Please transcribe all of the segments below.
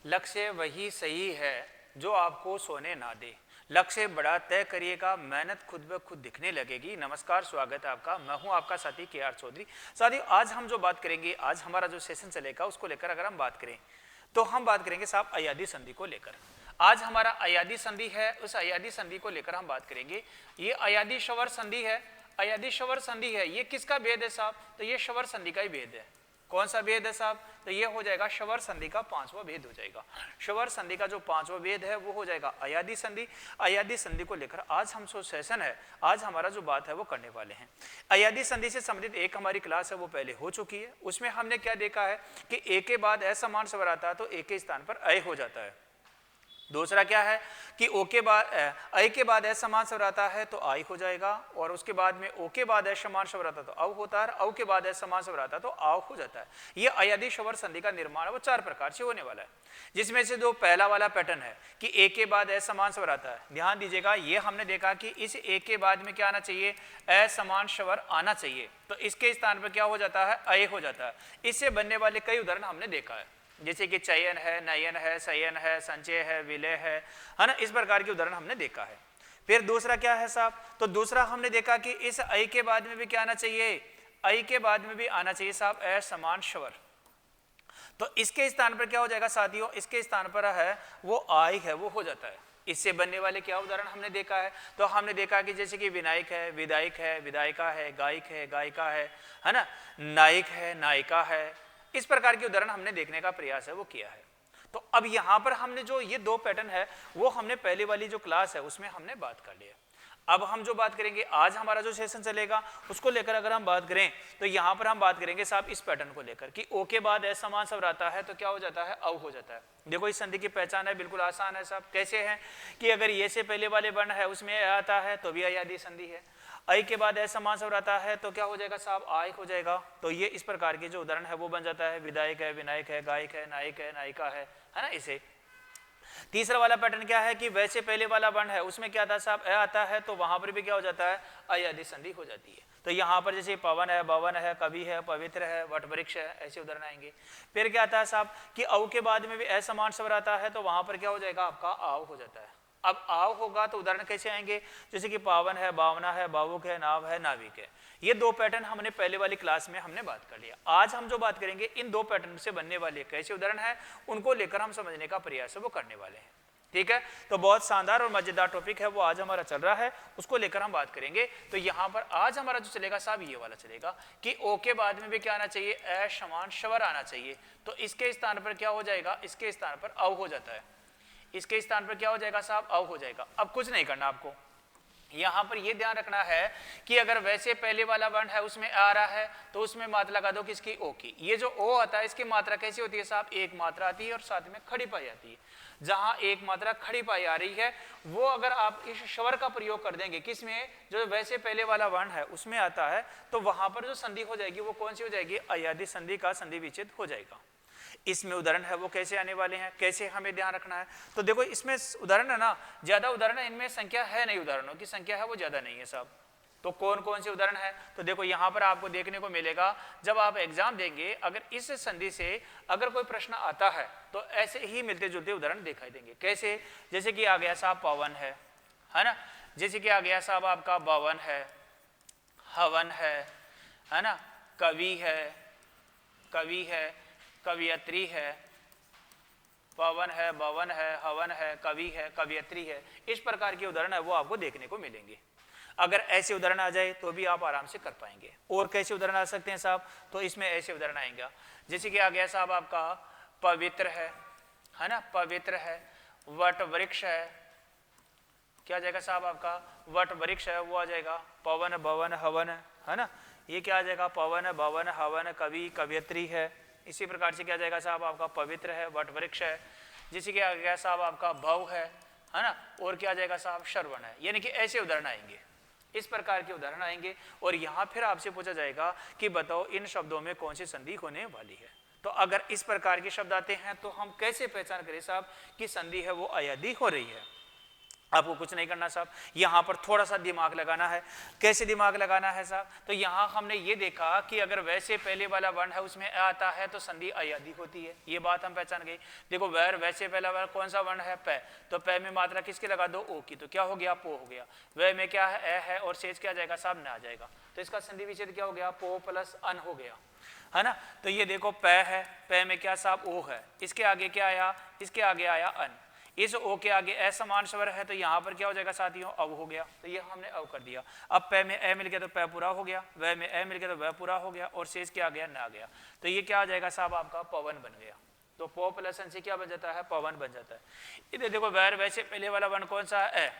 लक्ष्य वही सही है जो आपको सोने ना दे। लक्ष्य बड़ा तय करिएगा, मेहनत खुद ब खुद दिखने लगेगी। नमस्कार, स्वागत है आपका। मैं हूं आपका साथी KR चौधरी। साथियों, आज हम जो बात करेंगे, आज हमारा जो सेशन चलेगा उसको लेकर अगर हम बात करें तो हम बात करेंगे साहब अय्यादी संधि को लेकर। आज हमारा अय्यादी संधि है, उस अय्यादी संधि को लेकर हम बात करेंगे। ये अय्यादी शवर संधि है, अय्यादी शवर संधि है। ये किसका भेद है साहब? तो ये शवर संधि का ही भेद है। कौन सा भेद है साहब? तो ये हो जाएगा शवर संधि का पांचवा भेद हो जाएगा। शवर संधि का जो पांचवा भेद है वो हो जाएगा अय्यादी संधि। अय्यादी संधि को लेकर आज हम जो सेशन है, आज हमारा जो बात है वो करने वाले हैं। अय्यादी संधि से संबंधित एक हमारी क्लास है वो पहले हो चुकी है। उसमें हमने क्या देखा है कि ए के बाद असमान स्वर आता है तो ए के स्थान पर अय हो जाता है। दूसरा क्या है कि ओ के बाद अय के बाद असमान स्वर आता है तो आई हो जाएगा, और उसके बाद में ओ के बाद असमान स्वर आता है तो औ होता है, औ के बाद असमान स्वर आता है तो आव हो जाता है। ये अय्यादी शवर संधि का निर्माण वो चार प्रकार से होने वाला है, जिसमें से जो पहला वाला पैटर्न है कि ए के बाद असमान स्वर आता है। ध्यान दीजिएगा, ये हमने देखा कि इस ए के बाद में क्या आना चाहिए? असमान स्वर आना चाहिए, तो इसके स्थान पर क्या हो जाता है? अय हो जाता है। इससे बनने वाले कई उदाहरण हमने देखा है, जैसे कि चयन है, नयन है, शयन है, संचय है, विलय है ना, इस प्रकार के उदाहरण हमने देखा है। फिर दूसरा क्या है साहब? तो दूसरा हमने देखा कि इस अय के बाद में भी क्या आना चाहिए? अय के बाद में भी आना चाहिए साहब असमान स्वर। तो इसके स्थान पर क्या हो जाएगा साथियों? इसके स्थान पर है वो आय है वो हो जाता है। इससे बनने वाले क्या उदाहरण हमने देखा है? तो हमने देखा कि जैसे कि विनायक है, विधायक है, विधायिका है, गायक है, गायिका है ना, नायक है, नायिका है, इस प्रकार के उदाहरण हमने देखने का प्रयास है वो किया है। तो अब यहां पर हमने जो ये दो पैटर्न है वो हमने पहले वाली जो क्लास है उसमें हमने बात कर लिया। अब हम जो बात करेंगे, आज हमारा जो सेशन चलेगा उसको लेकर अगर हम बात करें तो यहां पर हम बात करेंगे साहब इस पैटर्न को लेकर कि ओ के बाद असमान स्वर आता है तो क्या हो जाता है? औ हो जाता है। देखो इस संधि की पहचान है, बिल्कुल आसान है साहब। कैसे है कि अगर ये से पहले वाले वर्ण है उसमें आता है तो भी अय्यादी संधि है, अय के बाद असमान स्वर आता है तो क्या हो जाएगा साहब? आय हो जाएगा। तो ये इस प्रकार के जो उदाहरण है वो बन जाता है। विधायक है, विनायक है, गायक है, नायक है, नायिका है ना। इसे तीसरा वाला पैटर्न क्या है कि वैसे पहले वाला वर्ण है उसमें क्या था साहब? अ आता है तो वहां पर भी क्या हो जाता है? अय्यादी संधि हो जाती है। तो यहाँ पर जैसे पवन है, भवन है, कवि है, पवित्र है, वटवृक्ष है, ऐसे उदाहरण आएंगे। फिर क्या आता है साहब कि औ के बाद में भी असमान स्वर आता है तो वहां पर क्या हो जाएगा? आपका आव हो जाता है। अब आव होगा तो उदाहरण कैसे आएंगे? जैसे कि पावन है, भावना है, भावुक है, नाव है, नाविक है। ये दो पैटर्न हमने पहले वाली क्लास में हमने बात कर लिया। आज हम जो बात करेंगे इन दो पैटर्न से बनने वाले कैसे उदाहरण है उनको लेकर हम समझने का प्रयास है वो करने वाले हैं। ठीक है, तो बहुत शानदार और मजेदार टॉपिक है वो आज हमारा चल रहा है, उसको लेकर हम बात करेंगे। तो यहाँ पर आज हमारा जो चलेगा साहब ये वाला चलेगा कि ओ के बाद में भी क्या आना चाहिए? असमान स्वर आना चाहिए। तो इसके स्थान पर क्या हो जाएगा? इसके स्थान पर औ हो जाता है। इसके स्थान पर क्या हो जाएगा साहब? औ हो जाएगा। अब कुछ नहीं करना आपको, यहां पर यह ध्यान रखना है कि अगर वैसे पहले वाला वर्ण है उसमें आ रहा है तो उसमें मात्रा लगा दो किसकी? ओ की। ये जो ओ आता है इसकी मात्रा कैसी होती है साहब? एक मात्रा आती है और साथ में खड़ी पाई आती है। जहां एक मात्रा खड़ी पाई आ रही है वो अगर आप इस स्वर का प्रयोग कर देंगे किसमें? जो वैसे पहले वाला वर्ण है उसमें आता है तो वहां पर जो संधि हो जाएगी वो कौन सी हो जाएगी? अय्यादी संधि का संधि विच्छेद हो जाएगा। इसमें उदाहरण है वो कैसे आने वाले हैं, कैसे हमें ध्यान रखना है? तो देखो इसमें उदाहरण है ना, ज्यादा उदाहरण है, इनमें संख्या है नहीं, उदाहरणों की संख्या है वो ज्यादा नहीं है साहब। तो कौन कौन से उदाहरण है? तो देखो यहाँ पर आपको देखने को मिलेगा जब आप एग्जाम देंगे, अगर इस संधि से अगर कोई प्रश्न आता है तो ऐसे ही मिलते जुलते उदाहरण दिखाई देंगे। कैसे? जैसे कि आ गया साहब पवन है ना, जैसे कि आ गया साहब आपका भवन है, हवन है ना, कवि है, कवि है, कवियत्री है, पवन है, भवन है, हवन है, कवि है, कवियत्री है, इस प्रकार के उदाहरण है वो आपको देखने को मिलेंगे। अगर ऐसे उदाहरण आ जाए तो भी आप आराम से कर पाएंगे। और कैसे उदाहरण आ सकते हैं साहब? तो इसमें ऐसे उदाहरण आएंगे जैसे कि आ गया साहब आपका पवित्र है ना, पवित्र है, वट वृक्ष है, क्या आ जाएगा साहब? आपका वट वृक्ष है वो आ जाएगा। पवन, भवन, हवन है ना, ये क्या आ जाएगा? पवन, भवन, हवन, कवि, कवियत्री है। इसी प्रकार से क्या जाएगा साहब? आपका पवित्र है, वट वृक्ष है, जैसे कि आ गया साहब आपका भव है ना, और क्या आ जाएगा साहब? श्रवण है। यानी कि ऐसे उदाहरण आएंगे, इस प्रकार के उदाहरण आएंगे। और यहाँ फिर आपसे पूछा जाएगा कि बताओ इन शब्दों में कौन सी संधि होने वाली है। तो अगर इस प्रकार के शब्द आते हैं तो हम कैसे पहचान करें साहब कि संधि है वो अय्यादी हो रही है? आपको कुछ नहीं करना साहब, यहाँ पर थोड़ा सा दिमाग लगाना है। कैसे दिमाग लगाना है साहब? तो यहाँ हमने ये देखा कि अगर वैसे पहले वाला वर्ण है उसमें अ आता है तो संधि अयादि होती है, ये बात हम पहचान गई। देखो वैसे पहला वर्ण कौन सा वर्ण है? प, तो प में मात्रा किसकी लगा दो? ओ की, तो क्या हो गया? पो हो गया। वह में क्या है? ए है, और शेष क्या आ जाएगा साहब? न आ जाएगा। तो इसका संधि विच्छेद क्या हो गया? पो प्लस अन हो गया, है ना। तो ये देखो प है, प में क्या साहब? ओ है, इसके आगे क्या आया? इसके आगे आया अन, इस ओ के आगे असमान स्वर है, तो यहाँ पर क्या हो जाएगा साथियों? अव हो गया। तो ये हमने अव कर दिया। अब प में ए मिल गया तो प पूरा हो गया, वह में ए मिल गया तो वह पूरा हो गया, और शेष क्या आ गया? न आ गया। तो ये क्या आ जाएगा साहब? आपका पवन बन गया। तो पो प्लस अन से क्या बन जाता है? पवन बन जाता है। इधर देखो वैर वैसे पहले वाला वर्ण कौन सा है? ए,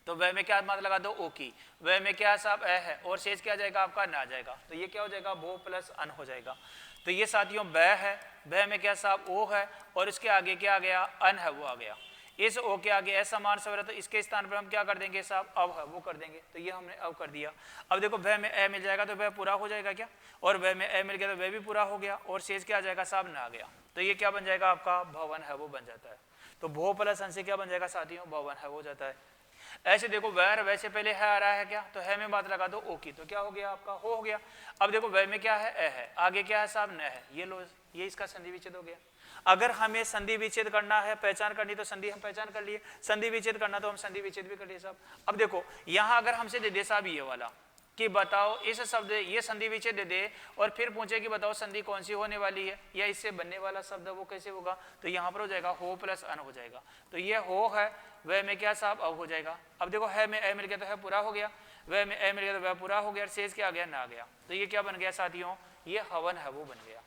तो वह में क्या मात्रा लगा दो? ओ की, वह में क्या साहब? ए है, और शेष क्या आ जाएगा आपका? न आ जाएगा। तो ये क्या हो जाएगा? भो प्लस अन हो जाएगा। तो ये साथियों ब है, ब में क्या साहब? ओ है, और इसके आगे क्या आ गया? अन है, वो आ गया। इस ओ के आगे असमान स्वर है, तो इसके स्थान पर हम क्या कर देंगे साहब? अव है, वो कर देंगे। तो ये हमने अव कर दिया। अब देखो वह में ए मिल जाएगा तो वह पूरा हो जाएगा क्या? और वह में ए मिल गया तो वह भी पूरा हो गया, और शेष क्या आ जाएगा साहब? न आ गया। तो ये क्या बन जाएगा आपका? भवन है, वो बन जाता है। तो भो प्लस अन से क्या बन जाएगा साथियों? भवन है, हो जाता है। ऐसे देखो वह वैसे पहले है आ रहा है क्या? तो है में बात लगा दो ओ की, तो क्या हो गया आपका? हो गया। अब देखो वह में क्या है? ए है, आगे क्या है साहब? न है। ये लो, ये इसका संधि विच्छेद हो गया। अगर हमें संधि विच्छेद करना है, पहचान करनी, तो संधि हम पहचान कर लिए, संधि विच्छेद करना तो हम संधि विच्छेद भी कर लिए साहब। अब देखो यहाँ अगर हमसे दे दे साहब ये वाला कि बताओ इस शब्द, ये संधि विच्छेद दे दे, और फिर पूछे कि बताओ संधि कौन सी होने वाली है या इससे बनने वाला शब्द वो कैसे होगा? तो यहाँ पर हो जाएगा हो प्लस अन हो जाएगा। तो ये हो है, वह में क्या साहब? अव हो जाएगा। अब देखो है में ए मिल गया तो है पूरा हो गया, वह में ए मिल गया तो वह पूरा हो गया, शेष क्या आ गया? ना आ गया। तो ये क्या बन गया साथियों? ये हवन है, वो बन गया।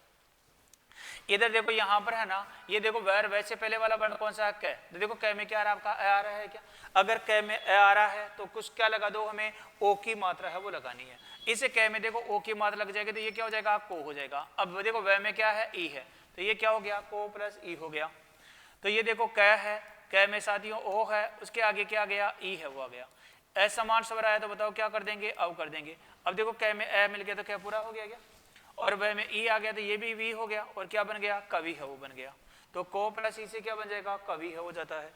इधर देखो यहाँ पर है ना, ये देखो वैर वैसे पहले वाला वर्ण कौन सा है? कै। तो देखो कै में क्या आ रहा है आपका? ए आ रहा है क्या? अगर कै में ए आ रहा है तो कुछ क्या लगा दो? हमें ओ की मात्रा है वो लगानी है। इसे कै में देखो ओ की मात्रा लग जाएगी, तो ये क्या हो जाएगा? को हो जाएगा। अब देखो वह में क्या है? ई है, तो ये क्या हो गया? को प्लस ई हो गया। तो ये देखो कै है, कै में साथियों ओ है, उसके आगे क्या गया? ई है, वो आ गया। असमान स्वर आया तो बताओ क्या कर देंगे? अव कर देंगे। अब देखो कै में ए मिल गया तो क्या पूरा हो गया क्या? और वह में ई आ गया तो ये भी वी हो गया, और क्या बन गया? कवि है, वो बन गया। तो को प्लस ई से क्या बन जाएगा? कवि है, हो जाता है।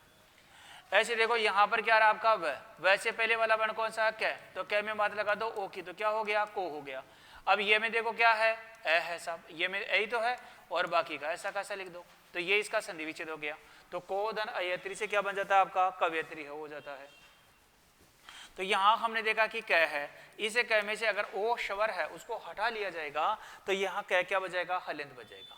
ऐसे देखो यहाँ पर क्या रहा आपका? वह वैसे पहले वाला वर्ण कौन सा है? कै। तो कै में मात्रा लगा दो ओ की, तो क्या हो गया? को हो गया। अब ये में देखो क्या है? ए है साहब, ये में ए ही तो है, और बाकी का ऐसा कैसा लिख दो, तो ये इसका संधि विच्छेद हो गया। तो को धन अयत्री से क्या बन जाता है आपका? कवयत्री हो जाता है। तो यहाँ हमने देखा कि कै है, इसे कै में से अगर ओ शवर है उसको हटा लिया जाएगा, तो यहाँ कै क्या बजाएगा? हलिंद बजाएगा।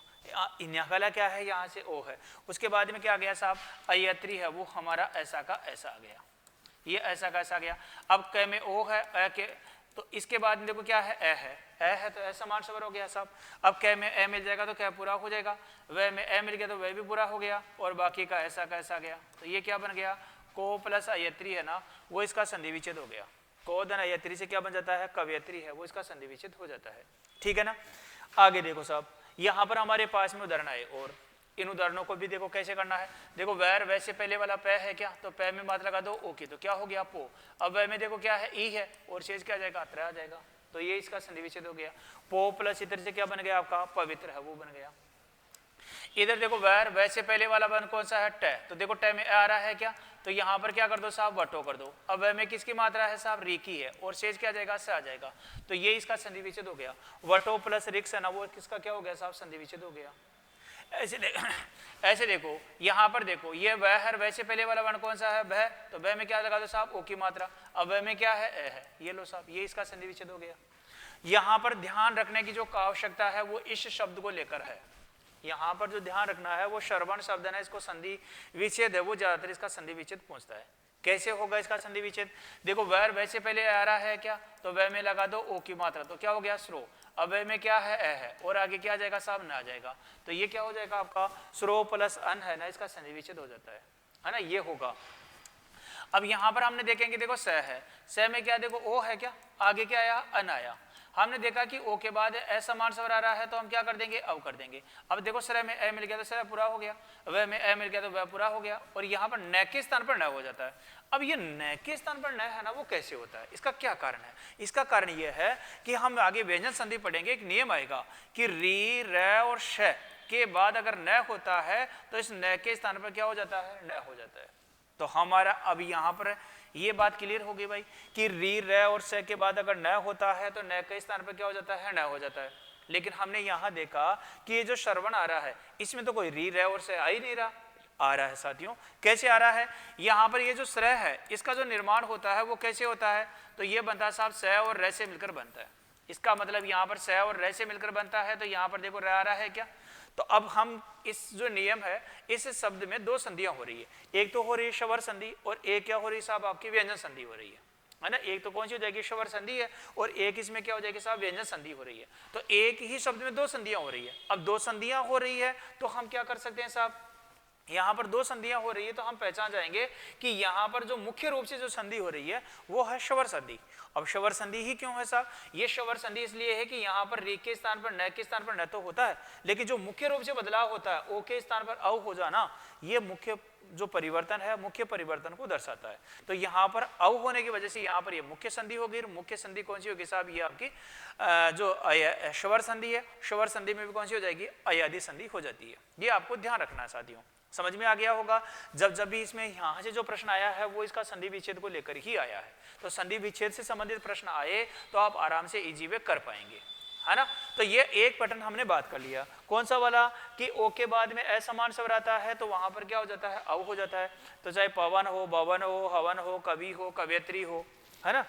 यहाँ क्या है? यहाँ से ओ है, उसके बाद में क्या आ गया साहब? अयत्री है, वो हमारा ऐसा का ऐसा आ गया, ये ऐसा का ऐसा गया। अब कै में ओ है, ए के, तो इसके बाद में देखो क्या है? ए है, ए है तो ऐसा मान सवर हो गया साहब। अब कै में ए मिल जाएगा तो क्या पूरा हो जाएगा, वह में ए मिल गया तो वह भी पूरा हो गया, और बाकी का ऐसा गया। तो ये क्या बन गया? को प्लस अयत्री है ना, वो इसका संधि विच्छेद हो गया। को धन अयत्री से क्या बन जाता है? कवयत्री है, वो इसका संधि विच्छेद हो जाता है। ठीक है ना। आगे देखो साहब, यहाँ पर हमारे पास में उदाहरण आए, और इन उदाहरणों को भी देखो कैसे करना है। देखो वैर वैसे पहले वाला पै है क्या? तो पै में मात्रा लगा दो ओ की, तो क्या हो गया? पो। अब वह में देखो क्या है? ई है, और शेष क्या आ जाएगा? अत्र आ जाएगा। तो ये इसका संधि विच्छेद हो गया। पो प्लस इतर से क्या बन गया आपका? पवित्र है, वो बन गया। इधर देखो वैर वैसे पहले वाला वर्ण कौन सा है? टे। तो देखो टे में आ रहा है क्या? तो यहाँ पर क्या कर दो साहब? वटो कर दो। अब वह में किसकी मात्रा है साहब? री की है, और शेष क्या आ जाएगा? से आ जाएगा। तो ये इसका संधि विच्छेद हो गया। वटो प्लस रिक्स है ना, वो किसका क्या हो गया साहब? संधि विच्छेद हो गया। ऐसे देखो यहाँ पर देखो, ये वह है वैसे पहले वाला वर्ण कौन सा है? वह। तो वह में क्या लगा दो साहब? ओ की मात्रा। अब वह में क्या है? ए है, ये लो साहब, ये इसका संधि विच्छेद हो गया। यहाँ पर ध्यान रखने की जो आवश्यकता है वो इस शब्द को लेकर है। यहाँ पर जो ध्यान रखना है वो श्रवण शब्द है, इसको संधि विच्छेद है, वो ज्यादातर इसका संधि विच्छेद पहुंचता है। कैसे होगा इसका संधि विच्छेद? देखो वह वैसे पहले आ रहा है क्या? तो वह में लगा दो ओ की मात्रा, तो क्या हो गया? स्रो। अब वह में क्या है? ए है, और आगे क्या आ जाएगा साहब? ना आ जाएगा। तो ये क्या हो जाएगा आपका? स्रो प्लस अन है ना, इसका संधि विच्छेद हो जाता है ना, ये होगा। अब यहाँ पर हमने देखेंगे, देखो स है, स में क्या? देखो ओ है क्या? आगे क्या आया? अन आया। हमने देखा कि ओ के बाद असमान स्वर आ रहा है, तो हम क्या कर देंगे? अव कर देंगे। अब देखो सर में ए मिल गया तो सर पूरा हो गया, वह में ए मिल गया तो वह पूरा हो गया, और यहाँ पर न के स्थान पर न हो जाता है। अब ये न के स्थान पर न है ना, वो कैसे होता है? इसका क्या कारण है? इसका कारण यह है कि हम आगे व्यंजन संधि पढ़ेंगे, एक नियम आएगा कि री, र और श के बाद अगर न होता है तो इस न के स्थान पर क्या हो जाता है? न हो जाता है। तो हमारा अब यहाँ पर ये बात क्लियर होगी भाई कि री र और से के बाद अगर न होता है तो न के स्थान पर क्या हो जाता है, न हो जाता है। लेकिन हमने यहाँ देखा कि ये जो श्रवण आ रहा है इसमें तो कोई री र और से आ ही नहीं रहा, आ रहा है साथियों। कैसे आ रहा है? यहाँ पर ये जो श्रय है इसका जो निर्माण होता है वो कैसे होता है? तो ये बनता है साहब स और र से मिलकर बनता है। इसका मतलब यहाँ पर स और र से मिलकर बनता है, तो यहाँ पर देखो र आ रहा है क्या। तो अब हम इस जो नियम है इस शब्द में दो संधियां हो रही है, एक तो हो रही है शवर संधि और एक क्या हो रही है साहब आपकी व्यंजन संधि हो रही है ना। एक तो कौन सी हो जाएगी, शवर संधि है, और एक इसमें क्या हो जाएगी साहब, व्यंजन संधि हो रही है। तो एक ही शब्द में दो संधियां हो रही है। अब दो संधियां हो रही है तो हम क्या कर सकते हैं साहब, यहाँ पर दो संधियां हो रही है तो हम पहचान जाएंगे कि यहाँ पर जो मुख्य रूप से जो संधि हो रही है वो है शवर संधि। अब शवर संधि ही क्यों है साहब, ये शवर संधि इसलिए है कि यहाँ पर रे के स्थान पर न के स्थान पर न तो होता है, लेकिन जो मुख्य रूप से बदलाव होता है ओ के स्थान पर औ हो जाना, ये मुख्य जो परिवर्तन है मुख्य परिवर्तन को दर्शाता है। तो यहाँ पर औ होने की वजह से यहाँ पर ये मुख्य संधि होगी। मुख्य संधि कौन सी होगी साहब, ये आपकी जो शवर संधि है, शवर संधि में भी कौन सी हो जाएगी, अयादि संधि हो जाती है। ये आपको ध्यान रखना है साथियों, समझ में आ गया होगा। जब भी इसमें यहाँ से जो प्रश्न आया है वो इसका संधि विच्छेद को लेकर ही आया है। तो संधि विच्छेद से संबंधित प्रश्न आए तो आप आराम से इजी वे कर पाएंगे, है ना। तो ये एक पैटर्न हमने बात कर लिया, कौन सा वाला कि ओ के बाद में असमान स्वर आता है तो वहां पर क्या हो जाता है, अव हो जाता है। तो चाहे पवन हो, भवन हो, हवन हो, कवि हो, कवयत्री हो, है ना,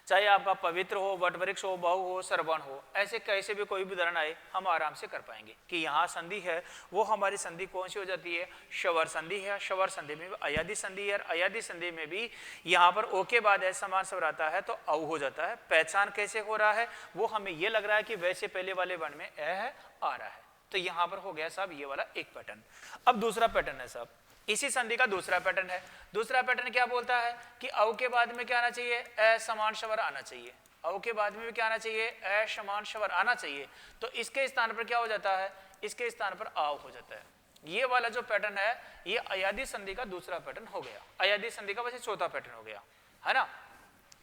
चाहे आपका पवित्र हो, वटवृक्ष हो, बहु हो, श्रवण हो, ऐसे कैसे भी कोई भी उदाहरण आए हम आराम से कर पाएंगे कि यहाँ संधि है वो हमारी संधि कौन सी हो जाती है, शवर संधि है। शवर संधि में अयादि संधि है, अयादि संधि में भी यहाँ पर ओ के बाद समान स्वर आता है तो औ हो जाता है। पहचान कैसे हो रहा है, वो हमें ये लग रहा है कि वैसे पहले वाले वर्ण में ए है, आ रहा है। तो यहाँ पर हो गया साहब ये वाला एक पैटर्न। अब दूसरा पैटर्न है साहब, इसी संधि का दूसरा पैटर्न है। दूसरा पैटर्न क्या बोलता है कि औ के बाद में क्या आना चाहिए, असमान स्वर आना चाहिए। औ के बाद में भी क्या आना चाहिए, असमान स्वर आना चाहिए। तो इसके स्थान पर क्या हो जाता है, इसके स्थान पर आव हो जाता है। ये वाला जो पैटर्न है ये अयादि संधि का दूसरा पैटर्न हो गया। अयादि संधि का वैसे चौथा पैटर्न हो गया, है ना,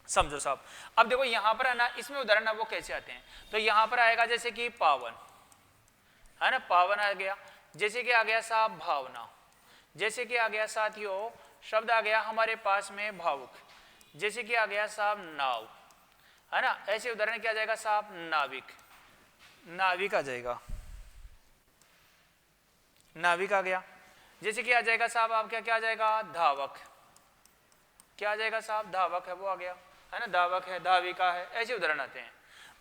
समझो साहब। अब देखो यहाँ पर है ना, इसमें उदाहरण वो कैसे आते हैं। तो यहाँ पर आएगा जैसे कि पावन, है ना, पावन आ गया। जैसे कि आ गया साहब भावना, जैसे कि आ गया साथियों शब्द आ गया हमारे पास में भावुक, जैसे कि आ गया साहब नाव, है ना। ऐसे उदाहरण क्या आ जाएगा साहब, नाविक, नाविक आ जाएगा, नाविक आ गया। जैसे कि आ जाएगा साहब आपका क्या आ जाएगा, धावक, क्या आ जाएगा साहब, धावक है वो आ गया, है ना, धावक है, धाविका है, ऐसे उदाहरण आते हैं।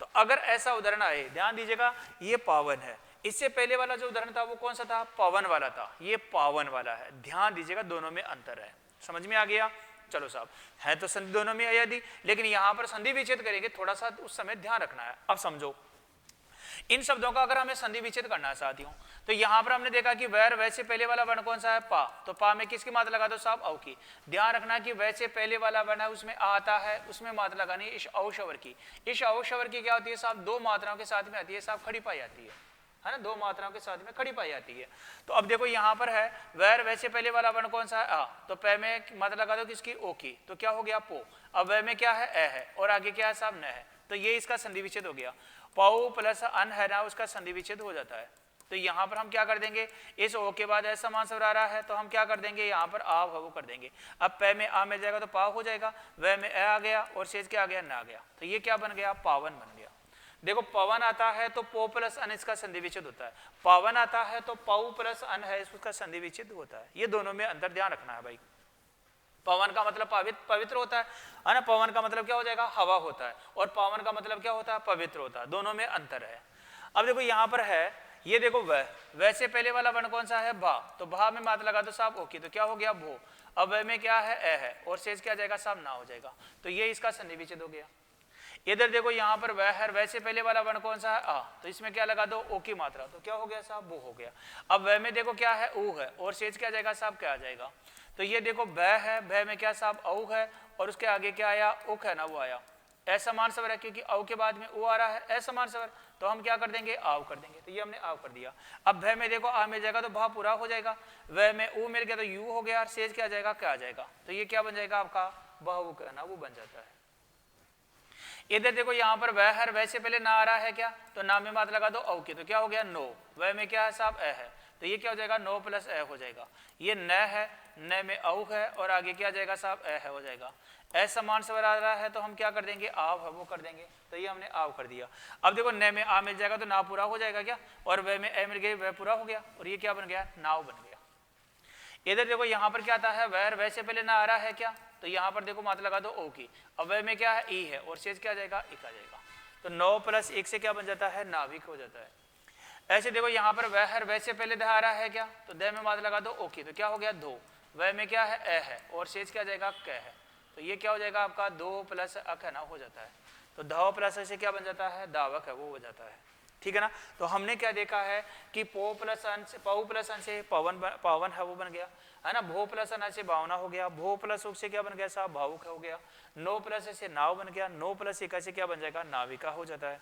तो अगर ऐसा उदाहरण आए, ध्यान दीजिएगा ये पावन है, इससे पहले वाला जो उदाहरण था वो कौन सा था, पवन वाला था, ये पावन वाला है। ध्यान दीजिएगा दोनों में अंतर है, समझ में आ गया। चलो साहब, है तो संधि दोनों में अयादि, लेकिन यहां पर संधि विच्छेद करेंगे, थोड़ा सा उस समय ध्यान रखना है। अब समझो इन शब्दों का अगर हमें संधि विच्छेद करना है साथियों, तो यहां पर हमने देखा कि वैर वैसे पहले वाला वर्ण कौन सा है, पा। तो पा में किसकी मात्रा लगा दो साहब, औ की। ध्यान रखना कि वैसे पहले वाला वर्ण है उसमें आता है, उसमें मात्रा लगानी इस औ शवर की। इस औ शवर की क्या होती है साहब, दो मात्राओं के साथ में आती है साहब, खड़ी पाई जाती है ना, दो मात्राओं के साथ में खड़ी पाई जाती है। तो अब देखो यहाँ पर है वैर वैसे पहले वाला वर्ण कौन सा है, आ। तो पै में मात्रा लगा दो किसकी, ओ की। तो क्या हो गया, पो। अब वै में क्या है, ए है, और आगे क्या है साहब, न है। तो ये इसका संधि विच्छेद हो गया। पौ प्लस अन है ना, उसका संधि विच्छेद हो जाता है। तो यहाँ पर हम क्या कर देंगे, इस ओ के बाद ऐसा समान स्वर आ रहा है तो हम क्या कर देंगे, यहाँ पर आ वो कर देंगे। अब पै में आ मिल जाएगा तो पा हो जाएगा, वह में ए आ गया और शेष क्या आ गया, ना आ गया। तो ये क्या बन गया, पावन बन गया। देखो पवन आता है तो पो प्लस अन इसका संधि विच्छेद होता है, पावन आता है तो पौ प्लस अन है उसका संधि विच्छेद होता है। ये दोनों में अंतर ध्यान रखना है भाई। पवन का मतलब पवित्र होता है ना, पवन का मतलब क्या हो जाएगा, हवा होता है, और पावन का मतलब क्या होता है, पवित्र होता है। दोनों में अंतर है। अब देखो यहाँ पर है, ये देखो वह, वैसे पहले वाला वर्ण कौन सा है, भा। तो भा में मात्रा लगा दो साहब ओ की, तो क्या हो गया, भो। अब वह में क्या है, ए है, और शेष क्या जाएगा साहब, ना हो जाएगा। तो ये इसका संधि विच्छेद हो गया। इधर देखो यहाँ पर वह है, वैसे पहले वाला वर्ण कौन सा है, आ। तो इसमें क्या लगा दो, ओ की मात्रा, तो क्या हो गया साहब, वो हो गया। अब वह में देखो क्या है, ऊ है, और शेष क्या जाएगा साहब, क्या आ जाएगा। तो ये देखो वह है, वह में क्या साहब, औ है, और उसके आगे क्या आया, उक है ना, वो आया। असमान स्वर है क्योंकि औ के बाद में ओ आ रहा है, असमान स्वर, तो हम क्या कर देंगे, आव कर देंगे। तो ये हमने आव कर दिया। अब वह में देखो आ मिल जाएगा तो भा पूरा हो जाएगा, वह में ऊ मिल गया तो यू हो गया, और शेष क्या जाएगा, क्या आ जाएगा। तो ये क्या बन जाएगा आपका, बहु कहना वो बन जाता है। इधर देखो यहाँ पर वह है, वैसे पहले ना आ रहा है क्या, तो ना में मात्रा लगा दो औ की, तो क्या हो गया, नो। वह में क्या है साहब, ए है, तो ये क्या हो जाएगा 9 प्लस ए हो जाएगा। ये न है, न में औ है और आगे क्या जाएगा साहब ए है हो जाएगा। ए समान स्वर आ रहा है तो हम क्या कर देंगे आव है वो कर देंगे, तो ये हमने आव कर दिया। अब देखो न में आ मिल जाएगा तो ना पूरा हो जाएगा क्या, और वह में ए मिल गई वह पूरा हो गया, और ये क्या बन गया नाव बन गया। इधर देखो यहाँ पर क्या आता है वह वैसे पहले ना आ रहा है क्या, तो यहाँ पर देखो मात्रा लगा दो ओ की, अब वह में क्या है ई है और शेष क्या आ जाएगा इक आ जाएगा। तो 9 प्लस 1 से क्या बन जाता है नाविक हो जाता है। ऐसे देखो यहाँ पर वह हर वैसे पहले द आ रहा है क्या, तो द में मात्रा लगा दो ओ की, तो क्या हो गया 2, वह में क्या है ए है और शेष क्या आ जाएगा क है, तो ये क्या हो जाएगा आपका 2 प्लस अक है ना हो जाता है। तो धाव प्लस से क्या बन जाता है दावक है वो हो जाता है, ठीक है ना। तो हमने क्या देखा है कि पो प्लस अंश पौ प्लस अंश से पावन है वो बन गया है ना, भो प्लस अन से भावना हो गया, भो प्लस उक से क्या बन गया साहब भावुक हो गया, 9 प्लस से नाव बन गया, 9 प्लस 1 से क्या बन जाएगा नाविका हो जाता है।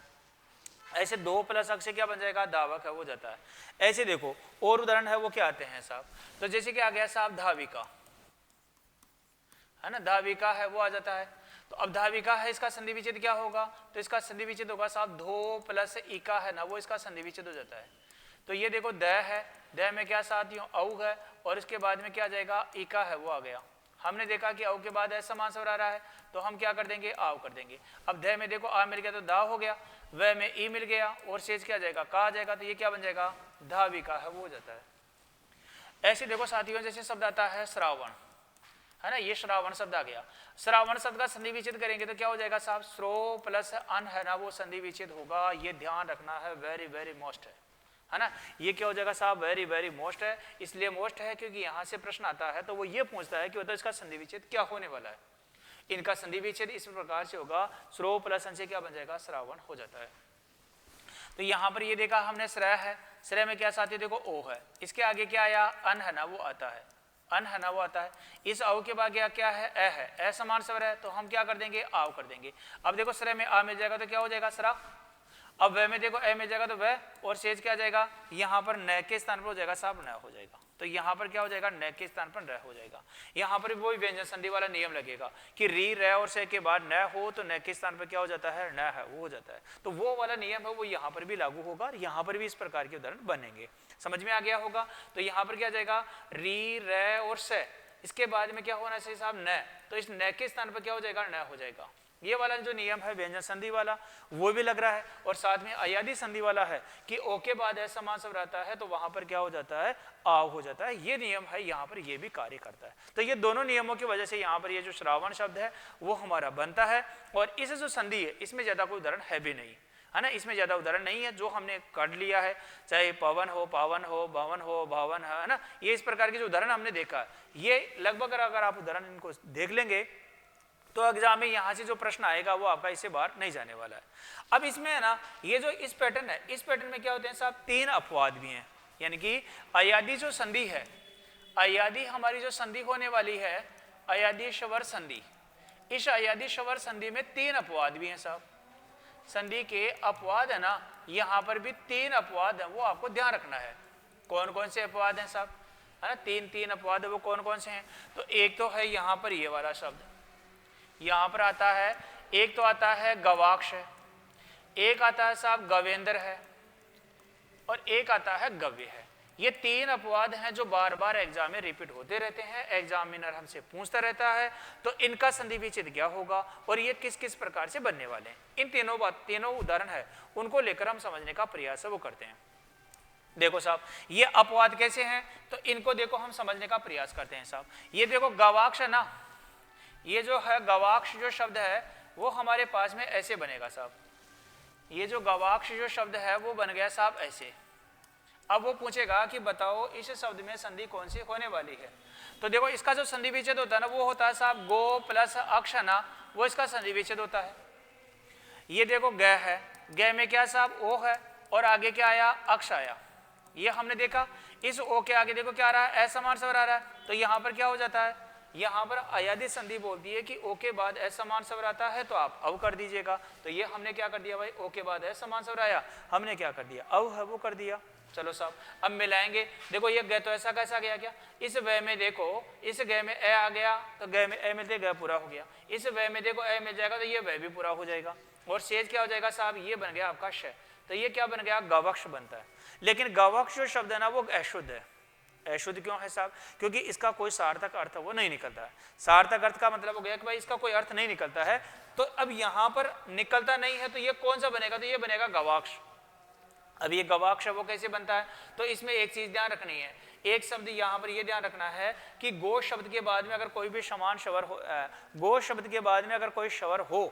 ऐसे 2 प्लस अक से क्या बन जाएगा दावक है हो जाता है। ऐसे देखो और उदाहरण है वो क्या आते हैं साहब, तो जैसे कि आ गया साहब धाविका है ना, धाविका है वो आ जाता है। तो अब धाविका है इसका संधि विच्छेद क्या होगा, तो इसका संधि विच्छेद होगा साहब धो प्लस इका है ना वो इसका संधि विच्छेद हो जाता है। तो ये देखो द है, द में क्या साथियों औ है और इसके बाद में क्या जाएगा इका है वो आ गया। हमने देखा कि औ के बाद ऐसा समान स्वर आ रहा है तो हम क्या कर देंगे आव कर देंगे। अब ध में देखो आ मिल गया तो दा हो गया, वह में ई मिल गया और शेष क्या जाएगा का आ जाएगा, तो ये क्या बन जाएगा धाविका है वो हो जाता है। ऐसे देखो साथियों जैसे शब्द आता है श्रावण है ना, ये श्रावण शब्द आ गया, श्रावण शब्द का संधि विच्छेद करेंगे तो क्या हो जाएगा साहब श्रो प्लस अन है ना वो संधि विच्छेद होगा, ये ध्यान रखना है वेरी वेरी मोस्ट है ना। ये क्या हो जाएगा साहब वेरी वेरी मोस्ट है, इसलिए मोस्ट है क्योंकि यहाँ से प्रश्न आता है तो वो ये पूछता है कि मतलब इसका संधि विच्छेद क्या होने वाला है। इनका संधि विच्छेद इस प्रकार से होगा श्रो प्लस अन से क्या बन जाएगा श्रावण हो जाता है। तो यहाँ पर ये देखा हमने श्रय है, श्रय में क्या साथी देखो ओ है, इसके आगे क्या आया अन है ना वो आता है, अन है ना वो आता है। इस औ के बाद क्या है ए है, ए समान स्वर है तो हम क्या कर देंगे आव कर देंगे। अब देखो श्रय में आ मिल जाएगा तो क्या हो जाएगा श्रा, अब वह में देखो ए मिल जाएगा तो वह और शेष क्या जाएगा यहाँ पर न के स्थान पर हो जाएगा साहब न हो जाएगा, तो यहाँ पर क्या हो जाएगा न के स्थान पर न हो जाएगा। यहाँ पर वही व्यंजन संधि वाला नियम लगेगा कि री र और से के बाद न हो तो न के स्थान पर क्या हो जाता है न है वो हो जाता है, तो वो वाला नियम है वो यहाँ पर भी लागू होगा और यहाँ पर भी इस प्रकार के उदाहरण बनेंगे। समझ में आ गया होगा। तो यहाँ पर क्या जाएगा री र और से, इसके बाद में क्या होना चाहिए साहब न, तो इस न के स्थान पर क्या हो जाएगा न हो जाएगा। ये वाला जो नियम है व्यंजन संधि वाला वो भी लग रहा है और साथ में अयादी संधि वाला है कि ओ के बाद ऐसा समान स्वर आता है तो वहां पर क्या हो जाता है आव हो जाता है। ये नियम है यहाँ पर ये भी कार्य करता है। तो ये दोनों नियमों की वजह से यहाँ पर ये जो श्रावण शब्द है वो हमारा बनता है और इस जो संधि है इसमें ज्यादा कोई उदाहरण है भी नहीं है ना, इसमें ज्यादा उदाहरण नहीं है जो हमने कर लिया है, चाहे पवन हो पावन हो भवन हो भावन है ना, ये इस प्रकार के जो उदाहरण हमने देखा है ये लगभग अगर आप उदाहरण इनको देख लेंगे तो एग्जाम में यहाँ से जो प्रश्न आएगा वो आपका इससे बाहर नहीं जाने वाला है। अब इसमें है ना ये जो इस पैटर्न है, इस पैटर्न में क्या होते हैं साहब 3 अपवाद भी हैं, यानी कि अयादी जो संधि है, अयादी हमारी जो संधि होने वाली है अयादी शवर संधि, इस अयादी शवर संधि में 3 अपवाद भी हैं साहब। संधि के अपवाद है ना यहाँ पर भी 3 अपवाद है वो आपको ध्यान रखना है। कौन कौन से अपवाद हैं साहब है ना, 3 अपवाद है वो कौन कौन से हैं। तो एक तो है यहाँ पर ये वाला शब्द यहाँ पर आता है, एक तो आता है गवाक्ष है, एक आता है साहब गवेंद्र है और एक आता है गव्य है। ये 3 अपवाद हैं जो बार बार एग्जाम में रिपीट होते रहते हैं, एग्जामिनर हमसे पूछता रहता है तो इनका संधि विच्छेद क्या होगा और ये किस किस प्रकार से बनने वाले हैं। इन तीनों उदाहरण है उनको लेकर हम समझने का प्रयास वो करते हैं। देखो साहब ये अपवाद कैसे हैं तो इनको देखो हम समझने का प्रयास करते हैं साहब। ये देखो गवाक्ष है ना, ये जो है गवाक्ष जो शब्द है वो हमारे पास में ऐसे बनेगा साहब। ये जो गवाक्ष जो शब्द है वो बन गया साहब ऐसे। अब वो पूछेगा कि बताओ इस शब्द में संधि कौन सी होने वाली है। तो देखो इसका जो संधि विच्छेद होता है ना वो होता है साहब गो प्लस अक्ष ना, वो इसका संधि विच्छेद होता है। ये देखो ग है, ग में क्या साहब ओ है और आगे क्या आया अक्ष आया, ये हमने देखा। इस ओ के आगे देखो क्या आ रहा है असमान स्वर आ रहा है, तो यहाँ पर क्या हो जाता है, यहाँ पर अयादी संधि बोलती है कि ओ के बाद असमान स्वर आता है तो आप अव कर दीजिएगा। तो ये हमने क्या कर दिया भाई, ओ के बाद असमान स्वर आया हमने क्या कर दिया अव है वो कर दिया। चलो साहब अब मिलाएंगे। देखो ये ग तो ऐसा कैसा गया क्या, इस व में देखो इस ग में ए आ गया तो ग में ए मिलते ग पूरा हो गया, इस व में देखो ए मिल जाएगा तो ये व भी पूरा हो जाएगा और शेष क्या हो जाएगा साहब ये बन गया आपका श। तो ये क्या बन गया, गवक्ष बनता है। लेकिन गवक्ष जो शब्द है ना वो अशुद्ध है। अशुद्ध क्यों है साहब, क्योंकि इसका कोई सार्थक अर्थ वो नहीं निकलता है। सार्थक अर्थ का मतलब हो गया कि भाई इसका कोई अर्थ नहीं निकलता है, तो अब यहां पर निकलता नहीं है तो ये कौन सा बनेगा, तो ये बनेगा गवाक्ष। अब ये गवाक्ष वो कैसे बनता है, तो इसमें एक चीज ध्यान रखनी है, एक शब्द यहां पर ये ध्यान रखना है कि गो शब्द के बाद में अगर कोई भी समान स्वर हो, गो शब्द के बाद में अगर कोई स्वर हो,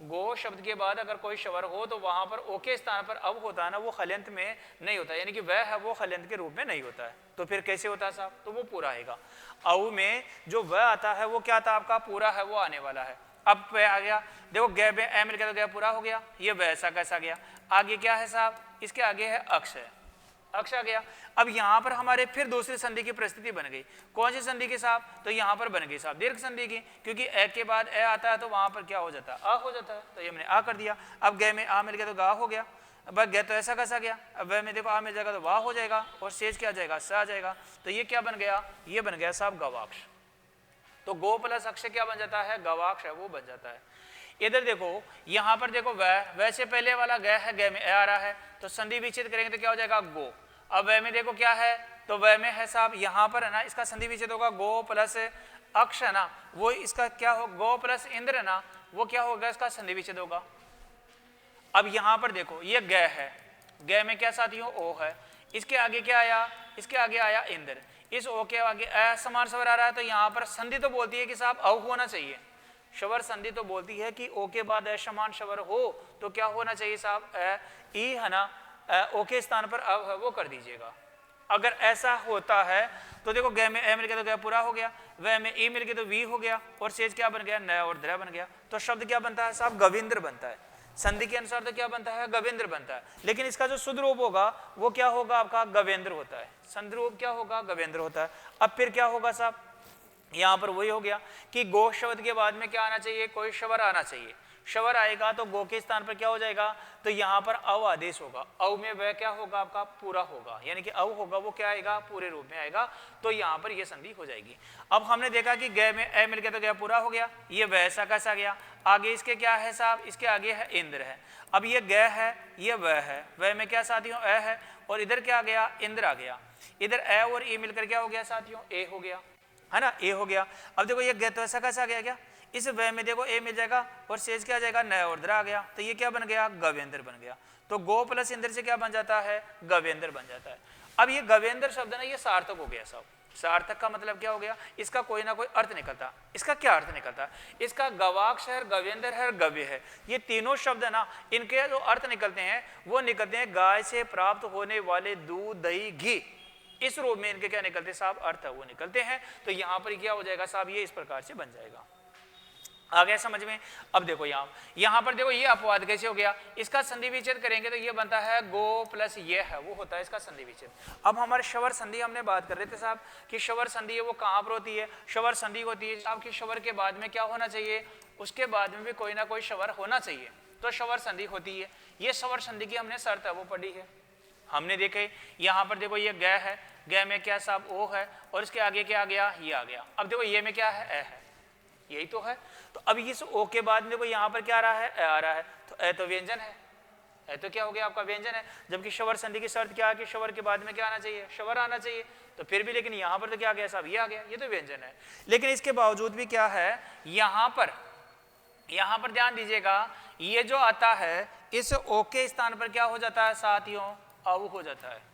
गो शब्द के बाद अगर कोई स्वर हो तो वहां पर ओ के स्थान पर अब होता है ना वो हल्यंत में नहीं होता, यानी कि वह है वो हल्यंत के रूप में नहीं होता है। तो फिर कैसे होता है साहब, तो वो पूरा आएगा। औ में जो वह आता है वो क्या था आपका, पूरा है वो आने वाला है। अब वह आ गया, देखो गै में ए मिल गया तो गया पूरा हो गया, ये वैसा कैसा गया। आगे क्या है साहब, इसके आगे है अक्ष है, अक्ष आ गया। अब यहां पर हमारे फिर दूसरी संधि की परिस्थिति बन गई, कौन सी संधि की साहब, तो यहां पर बन गई साहब दीर्घ संधि की, क्योंकि ए के बाद ए आता है तो वहां पर क्या हो जाता है, आ हो जाता है, तो ये मैंने आ कर दिया। अब गै में आ मिल गया तो गा हो गया, अब गया तो ऐसा कैसा गया, अब वह में देखो आ मिल जाएगा तो वाह हो जाएगा, और शेष क्या आ जाएगा, स आ जाएगा। तो ये क्या बन गया, ये बन गया साहब गवाक्ष। तो गो प्लस अक्ष क्या बन जाता है, गवाक्ष है वो बन जाता है। इधर देखो, यहां पर देखो वैसे पहले वाला गै है, गै में ए आ रहा है, तो संधि विच्छेद करेंगे तो क्या हो जाएगा, गो। अब वह में देखो क्या है, तो वह में है साहब यहां पर है ना, इसका संधि विच्छेद होगा गो प्लस अक्ष है ना, वो इसका क्या हो, गो प्लस इंद्र है ना, वो क्या होगा, इसका संधि विच्छेद होगा। अब यहां पर देखो ये गै है, गै में क्या साथियों, ओ है, इसके आगे क्या आया, इसके आगे आया इंद्र, इस ओ के आगे असमान स्वर आ रहा है, तो यहां पर संधि तो बोलती है कि साहब औ होना चाहिए, स्वर संधि तो बोलती है कि ओ के बाद असमान स्वर हो तो क्या होना चाहिए साहब, ई है ना, ओ के स्थान पर अब है वो कर दीजिएगा। अगर ऐसा होता है तो देखो गै में ए मिल गया तो गया पूरा हो गया, वह में ई मिल गया तो वी हो गया, और शेष क्या बन गया, न और द्र बन गया। तो शब्द क्या बनता है साहब, गविंद्र बनता है। संधि के अनुसार तो क्या बनता है, गविंद्र बनता है, लेकिन इसका जो शुद्ध रूप होगा वो क्या होगा आपका, गवेंद्र होता है। संधि रूप क्या होगा, गवेंद्र होता है। अब फिर क्या होगा साहब, यहां पर वही हो गया कि गो शब्द के बाद में क्या आना चाहिए, कोई स्वर आना चाहिए। स्वर आएगा तो गो के स्थान पर क्या हो जाएगा, तो यहां पर अव आदेश होगा, अव में वह क्या होगा आपका, पूरा होगा, यानी कि अव होगा वो क्या आएगा, पूरे रूप में आएगा, तो यहां पर यह संधि हो जाएगी। अब हमने देखा कि गै में ए मिल गया तो गया पूरा हो गया, ये वैसा कैसा गया, आगे इसके क्या है साहब, इसके आगे है इंद्र है। अब ये गै है, ये वह है, वह में क्या साथियों, ए है, और इधर क्या आ गया, इंद्र आ गया। इधर ए और ई मिलकर क्या हो गया साथियों, ए हो गया, है ना, ए हो गया। अब देखो ये गै तो ऐसा कैसा गया, क्या इस वह में देखो ए मिल जाएगा और शेष क्या आ जाएगा, न और द्र आ गया, तो ये क्या बन गया, गवेंद्र बन गया। तो गो प्लस इंद्र से क्या बन जाता है, गवेंद्र बन जाता है। अब ये गवेंद्र शब्द ना ये सार्थक हो गया सब। सार्थक का मतलब क्या हो गया, इसका कोई ना कोई अर्थ निकलता। इसका क्या अर्थ निकलता, इसका गवाक्ष है, गवेंद्र है, गव्य है, ये तीनों शब्द है ना, इनके जो अर्थ निकलते हैं वो निकलते हैं गाय से प्राप्त होने वाले दूध दही घी, इस रूप में इनके क्या निकलते साहब, अर्थ है वो निकलते हैं। तो यहां पर क्या हो जाएगा साहब, ये इस प्रकार से बन जाएगा। आ गया समझ में। अब देखो यहां पर देखो ये अपवाद कैसे हो गया, इसका संधि विच्छेद करेंगे तो ये बनता है गो प्लस ये है वो होता है इसका संधि विच्छेद। अब हमारे शवर संधि हमने बात कर रहे थे साहब कि शवर संधि है वो कहां पर होती है, शवर संधि होती है साहब कि शवर के बाद में क्या होना चाहिए, उसके बाद में भी कोई ना कोई शवर होना चाहिए, तो शवर संधि होती है। ये शवर संधि की हमने शर्त है वो पढ़ी है, हमने देखे। यहां पर देखो ये गै है, गै में क्या साहब ओ है, और इसके आगे क्या आ गया, ये आ गया। अब देखो ये में क्या है, ए है, यही तो है। तो अब इस ओ के बाद में देखो यहां पर क्या आ रहा है, ए आ रहा है, तो ए तो व्यंजन है, ए तो क्या हो गया आपका व्यंजन है। जबकि शवर संधि की शर्त क्या है कि शवर के बाद में क्या आना चाहिए, शवर आना चाहिए, तो फिर भी लेकिन यहां पर तो क्या आ गया साहब, ये आ गया, ये तो व्यंजन है। लेकिन इसके बावजूद भी क्या है, यहां पर ध्यान दीजिएगा, ये जो आता है इस ओ के स्थान पर क्या हो जाता है साथियों, अव हो जाता है,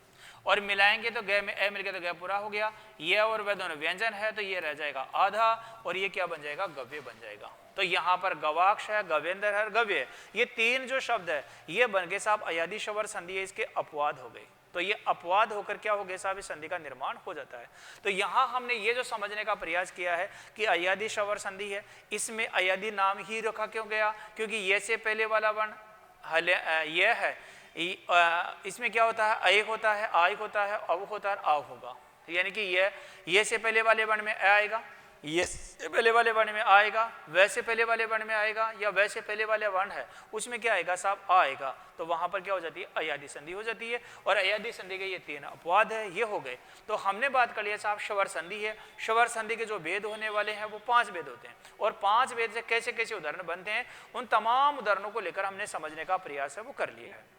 और मिलाएंगे तो गै में ए मिल गया तो गै पूरा हो गया, ये और वह दोनों व्यंजन है तो ये रह जाएगा आधा, और ये क्या बन जाएगा, गव्य बन जाएगा। तो यहां पर गवाक्ष है, गवेंद्र है, गव्य, ये तीन जो शब्द है ये बन गए साहब अयादि शवर संधि है, इसके अपवाद हो गए। तो ये अपवाद होकर क्या हो गया साहब, इस संधि का निर्माण हो जाता है। तो यहां हमने ये जो समझने का प्रयास किया है कि अयादि शवर संधि है, इसमें अयादि नाम ही रखा क्यों गया, क्योंकि ये से पहले वाला वर्ण ये है, इसमें क्या होता है, अय होता है, आय होता है, अव होता है, आव होगा। यानी कि ये से पहले वाले वर्ण में आएगा, ये से पहले वाले वर्ण में आएगा, वैसे पहले वाले वर्ण में आएगा, या वैसे पहले वाले वर्ण है उसमें क्या आएगा साहब, आएगा। तो वहां पर क्या हो जाती है, अयादि संधि हो जाती है। और अयादि संधि के ये तीन अपवाद है, ये हो गए। तो हमने बात कर लिया साहब शवर संधि है, शवर संधि के जो भेद होने वाले हैं वो 5 भेद होते हैं, और 5 भेद से कैसे कैसे उदाहरण बनते हैं, उन तमाम उदाहरणों को लेकर हमने समझने का प्रयास है वो कर लिया है।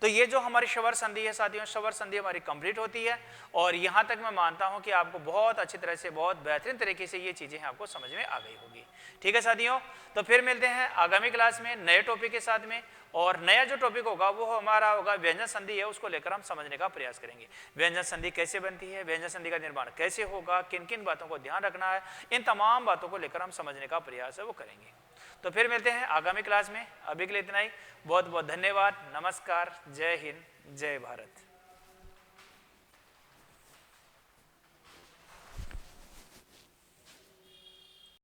तो ये जो हमारी शवर संधि है साथियों, शवर संधि हमारी कंप्लीट होती है और यहाँ तक मैं मानता हूँ कि आपको बहुत अच्छी तरह से, बहुत बेहतरीन तरीके से ये चीज़ें आपको समझ में आ गई होगी। ठीक है साथियों, तो फिर मिलते हैं आगामी क्लास में नए टॉपिक के साथ में, और नया जो टॉपिक होगा वो हमारा होगा व्यंजन संधि है, उसको लेकर हम समझने का प्रयास करेंगे। व्यंजन संधि कैसे बनती है, व्यंजन संधि का निर्माण कैसे होगा, किन किन बातों को ध्यान रखना है, इन तमाम बातों को लेकर हम समझने का प्रयास है वो करेंगे। तो फिर मिलते हैं आगामी क्लास में, अभी के लिए इतना ही। बहुत बहुत धन्यवाद, नमस्कार, जय हिंद, जय भारत।